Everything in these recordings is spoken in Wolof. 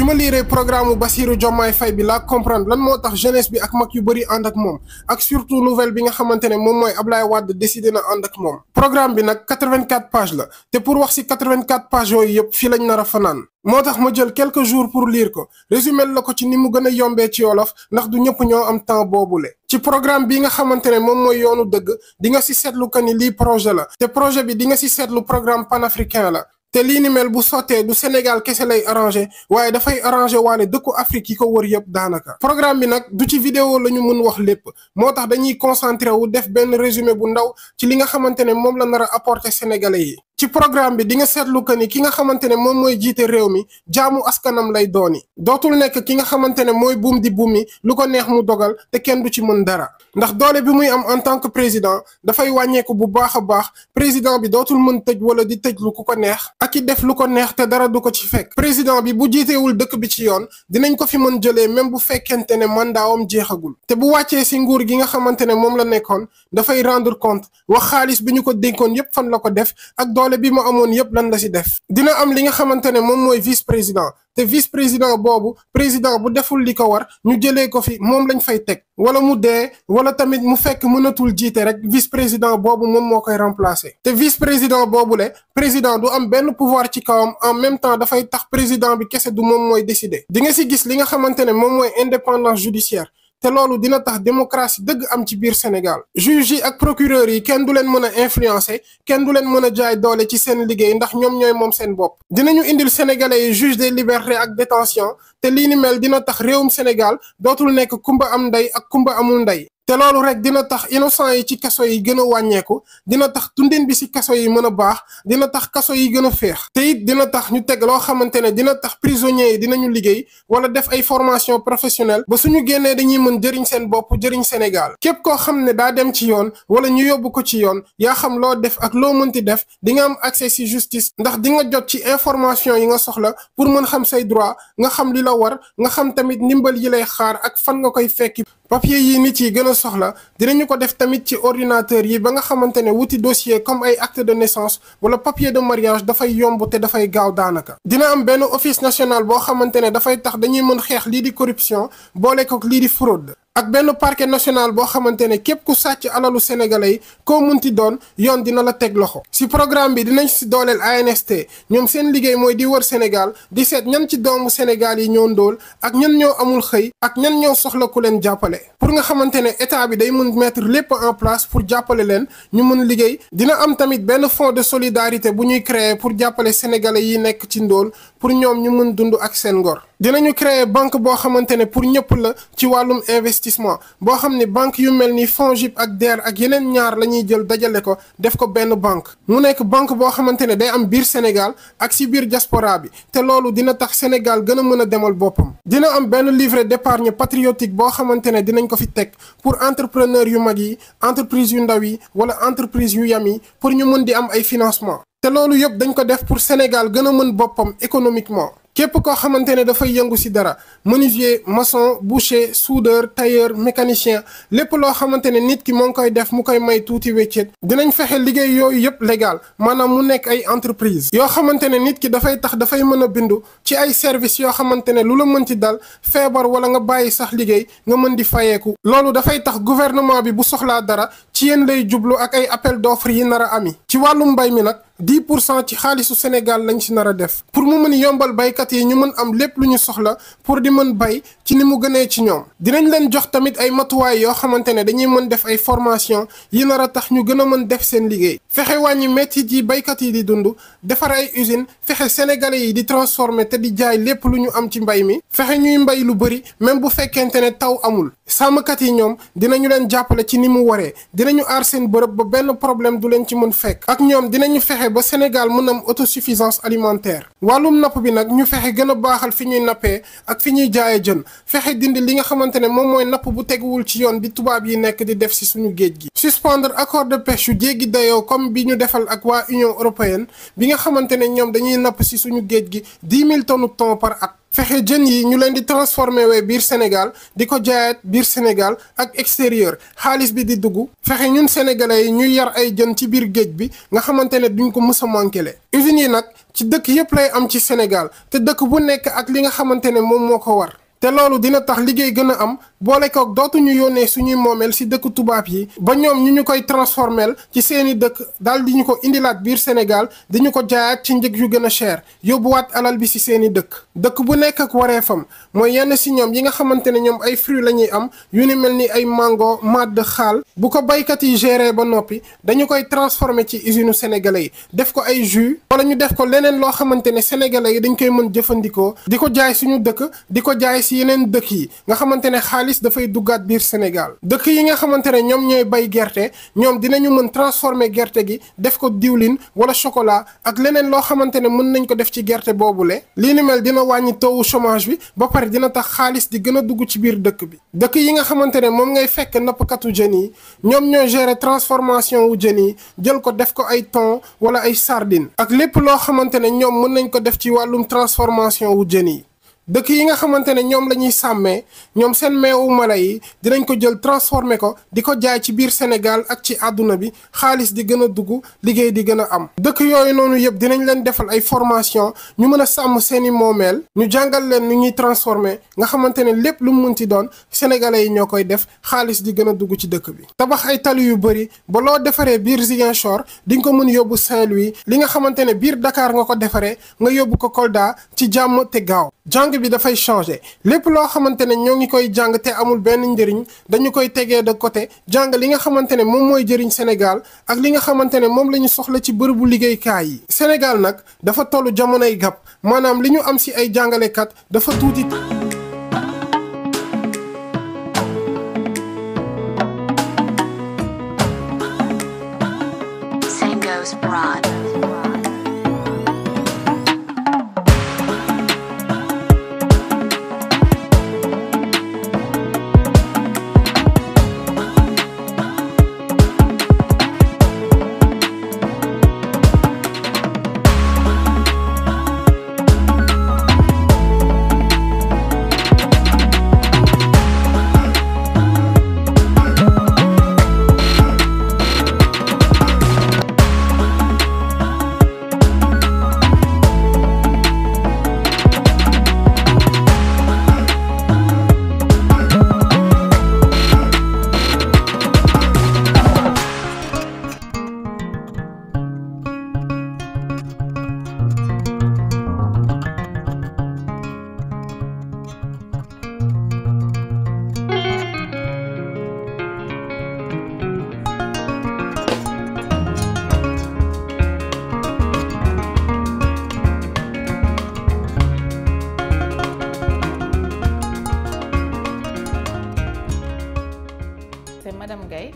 bi ma liiree programme Bassirou Diomaye Faye bi laa comprendre lan moo tax jeunesse bi ak mag yu bëri ànd ak moom ak surtout nouvelle bi nga xamante ne moom mooy Ablaye Wade décidé na ànd ak moom. programme bi nag 84 pages la te pour wax ci 84 pages yooyu yëpp fii lañ nar a fanaan. moo tax ma jël quelques jours pour lire ko résumé la ko ci ni mu gën a yombee ci wolof ndax du ñëpp ñoo am temps boobule. ci programme bi nga xamante ne moom mooy yoonu dëgg di nga ci seetlu que ni lii projet la te projet bi di nga ci seetlu programme panafricain la. te lii ni mel bu sottee du Sénégal kese lay arrangé waaye dafay arrangé waale dëkku Afrique yi ko wër yëpp daanaka. programme bi nag du ci vidéo la ñu mën wax lépp moo tax dañuy concentré wu def benn résumé bu ndaw ci li nga xamante ne moom la nar a apporter sénégalais yi. ci programme bi di nga seetlu que ni ki nga xamante ne moom mooy jiite réew mi jaamu askanam lay dooni dootul nekk ki nga xamante ne mooy buum di buumi lu ko neex mu dogal te kenn du ci mën dara ndax doole bi muy am en tant que président dafay wàññeeku bu baax a baax président bi dootul mën tëj wala di tëj lu ku ko neex ak i def lu ko neex te dara du ko ci fekk. président bi bu jiiteewul dëkk bi ci yoon dinañ ko fi mën jëlee même bu fekkente ne mandaawam jeexagul te bu wàccee si nguur gi nga xamante ne moom la nekkoon dafay rendre compte wax xaalis bi ñu ko dénkoon yépp fan la ko def ak doole bi mu amoon yépp lan la ci def. dina am li nga xamante ne moom mooy vice président te vice président boobu président bu deful li ko war ñu jëlee ko fi moom lañ fay teg wala mu dee wala tamit mu fekk mënatul jiite rek vice président boobu moom moo koy remplacer. te vice président boobu le président du am benn pouvoir ci kawam en même temps dafay tax président bi kese du moom mooy décider. di nga ci gis li nga xamante ne moom mooy indépendance judiciaire. te loolu dina tax démocratie dëgg am ci biir Sénégal juge yi ak procureur yi kenn du leen mën a influencer kenn du leen mën a jaay doole ci seen liggéey ndax ñoom ñooy moom seen bopp. dinañu indil sénégalais yi juge des libertés ak détention te lii ni mel dina tax réewum Sénégal dootul nekk kumba am ndey ak kumba amul ndey. te loolu rek dina tax innocent yi ci kaso yi gën a wàññeeku dina tax dundin bi ci kaso yi mën a baax dina tax kaso yi gën a féex te it dina tax ñu teg loo xamante ne dina tax prisonniers yi dinañu liggéey wala def ay formation professionnelle ba suñu génnee dañuy mën jëriñ seen bopp jëriñ Sénégal. képp koo xam ne daa dem ci yoon wala ñu yóbbu ko ci yoon yaa xam loo def ak loo mënti def di nga am accès ci justice ndax di nga jot ci information yi nga soxla pour mën xam say droit nga xam li la war nga xam tamit ndimbal yi lay xaar ak fan nga koy fekki. papier yi nit yi gën a soxla dinañu ko def tamit ci ordinateur yi ba nga xamante ne wuti dossier comme ay acte de naissance wala papier de mariage dafay yomb te dafay gaaw daanaka. dina am benn office national boo xamante ne dafay tax dañuy mën xeex lii di corruption boole ko lii di fraude. ak benn parquet national boo xamante ne képp ku sàcc alalu sénégalais yi koo munti doon yoon dina la teg loxo. ci programme bi dinañ ci dooleel ANST ñoom seen liggéey mooy di wër Sénégal di seet ñan ci doomu Sénégal yi ñoo ndóol ak ñan ñoo amul xëy ak ñan ñoo soxla ku leen jàppale. pour nga xamante ne état bi day mën mettre lépp en place pour jàppale leen ñu mën liggéey dina am tamit benn fonds de solidarité bu ñuy créer pour jàppale sénégalais yi nekk ci ndóol pour ñoom ñu mën dund ak seen ngor. dinañu créer banque boo xamante ne pour ñëpp la ci wàllum investissement boo xam ne banque yu mel ni FONGIP ak DER ak yeneen ñaar la ñuy jël dajale ko def ko benn banque mu nekk banque boo xamante ne day am biir Sénégal ak si biir diaspora bi te loolu dina tax Sénégal gën a mën a demal boppam. dina am benn livret d'épargne patriotique boo xamante ne dinañ ko fi teg pour entrepreneur yu mag yi entreprise yu ndaw yi wala entreprise yu yam yi pour ñu mën di am ay financement te loolu yëpp dañ ko def pour Sénégal gën a mën boppam économiquement. képp koo xamante ne dafay yëngu ci dara menuisier maçon boucher soudeur tailleur mécanicien lépp loo xamante ne nit ki moo ngi koy def mu koy may tuuti weccet dinañ fexe liggéey yooyu yëpp légal maanaam mu nekk ay entreprise yoo xamante ne nit ki dafay tax dafay mën a bindu ci ay services yoo xamante ne lu la mën ci dal feebar wala nga bàyyi sax liggéey nga mën di fayeeku loolu dafay tax gouvernement bi bu soxlaa dara ci yéen lay jublu ak ay appel d'offres yi nar a ami ci wàllum mbay mi nag 10% ci xaalisu Sénégal lañ ci nar a def pour mu mën yombal baykat yi ñu mën am lépp lu ñu soxla pour di mën bay ci ni mu gënee ci ñoom dinañ leen jox tamit ay matuwaay yoo xamante ne dañuy mën def ay formation yi nar a tax ñu gën a mën def seen liggéey fexe wàññi métit yi baykat yi di dund defar ay usine fexe sénégalais yi di transformer te di jaay lépp lu ñu am ci mbay mi fexe ñuy mbay lu bëri même bu fekkente ne taw amul sàmmkat yi ñoom dinañu leen jàppale ci ni mu waree dinañu aar seen bërëb ba benn problème du leen ci mën fekk ak ñoom dinañu fexe ba Sénégal mën am autosuffisance alimentaire wàllum napp bi nag ñu fexe gën a baaxal fi ñuy nappee ak fi ñuy jaayee jën fexe dindi li nga xamante ne moom mooy napp bu teguwul ci yoon bi tubaab yi nekk di def ci suñu géej gi suspendre accord de pêche yu jéggi dayoo comme bi ñu defal ak waa Union européenne bi nga xamante ne ñoom dañuy napp ci suñu géej gi 10 000 tonnes thon par at fexe jën yi ñu leen di transformé wee biir Sénégal di ko jaayaat biir Sénégal ak extérieur xaalis bi di dugg fexe ñun sénégalais yi ñuy yar ay jën ci biir géej bi nga xamante ne duñ ko mës a manqué usines yi nag ci dëkk yépp lay am ci Sénégal te dëkk bu nekk ak li nga xamante ne moom moo ko war te loolu dina tax liggéey gën a am boole koog dootuñu yónnee suñuy moomeel si dëkk tubaab yi ba ñoom ñu koy transformeel ci seeni dëkk daal di ñu ko indilaat biir Sénégal di ñu ko jaayaat ci njëg yu gën a cher yóbbuwaat alal bi si seeni dëkk bu nekk ak wareefam mooy yenn si ñoom yi nga xamante ne ñoom ay fruits la ñuy am yu ni mel ni ay mango màdd xaal bu ko baykat yi gérer ba noppi dañu koy transformer ci usine sénégalais yi def ko ay jus wala ñu def ko leneen loo xamante ne sénégalais yi dañ koy mën jëfandikoo di ko jaay suñu dëkk di ko jaay si yeneen dëkk yi nga xamante ne xaalis dafay duggaat biir Sénégal dëkk yi nga xamante ne ñoom ñooy bay gerte ñoom dinañu mën transformer gerte gi def ko diwlin wala chocolat ak leneen loo xamante ne mën nañ ko def ci gerte boobule lii ni mel dina wàññi taux chômage bi ba pare dina tax xaalis di gën a dugg ci biir dëkk bi dëkk yi nga xamante ne moom ngay fekk nappkatu jën yi ñoom ñoo gérer transformation wu jën yi jël ko def ko ay thon wala ay sardine ak lépp loo xamante ne ñoom mën nañ ko def ci wàllum transformation wu jën yi dëkk yi nga xamante ne ñoom la ñuy sàmmee ñoom seen meewu mala yi dinañ ko jël transformé ko di ko jaay ci biir Sénégal ak ci àdduna bi xaalis di gën a dugg liggéey di gën a am dëkk yooyu noonu yëpp dinañ leen defal ay formation ñu mën a sàmm seeni moomeel ñu jàngal leen nu ñuy transformé nga xamante ne lépp lu mu munti doon sénégalais yi ñoo koy def xaalis di gën a dugg ci dëkk bi tabax ay tali yu bëri ba loo defaree biir Ziguinchor di nga ko mën yóbbu Saint-Louis li nga xamante ne biir Dakar nga ko defaree nga yóbbu ko Kolda ci jàmm te gaaw jàng bi dafay changer lépp loo xamante ne ñoo ngi koy jàng te amul benn njëriñ dañu koy tegee de côté jàng li nga xamante ne moom mooy jëriñ Sénégal ak li nga xamante ne moom la ñu soxla ci bërëbu liggéeykaay yi Sénégal nag dafa tollu jamonoy gàpp maanaam li ñu am si ay jàngalekat dafa tuuti. Madame Gaye,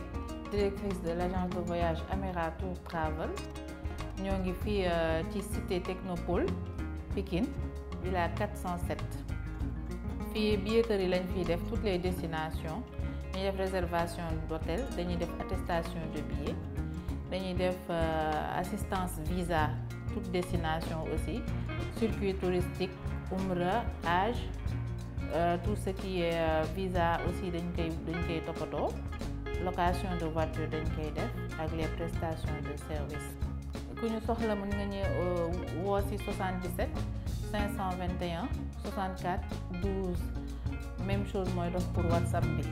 directrice de l'agence de voyage Amera Tour Travel. Ñoo ngi fii ci cité Technopole Pikine villa 407 fii billetterie lañ fiy def toutes les destinations dañuy def réservation d'hôtel dañuy def attestation de billets dañuy def assistance visa toutes destinations aussi circuit touristique Umra Hajj tout ce qui est visa aussi dañ koy toppatoo location de voiture dañ koy def ak les prestations de service ku ñu soxla mën nga ñëw woo ci 77 521 64 12 même chose mooy dox pour WhatsApp bi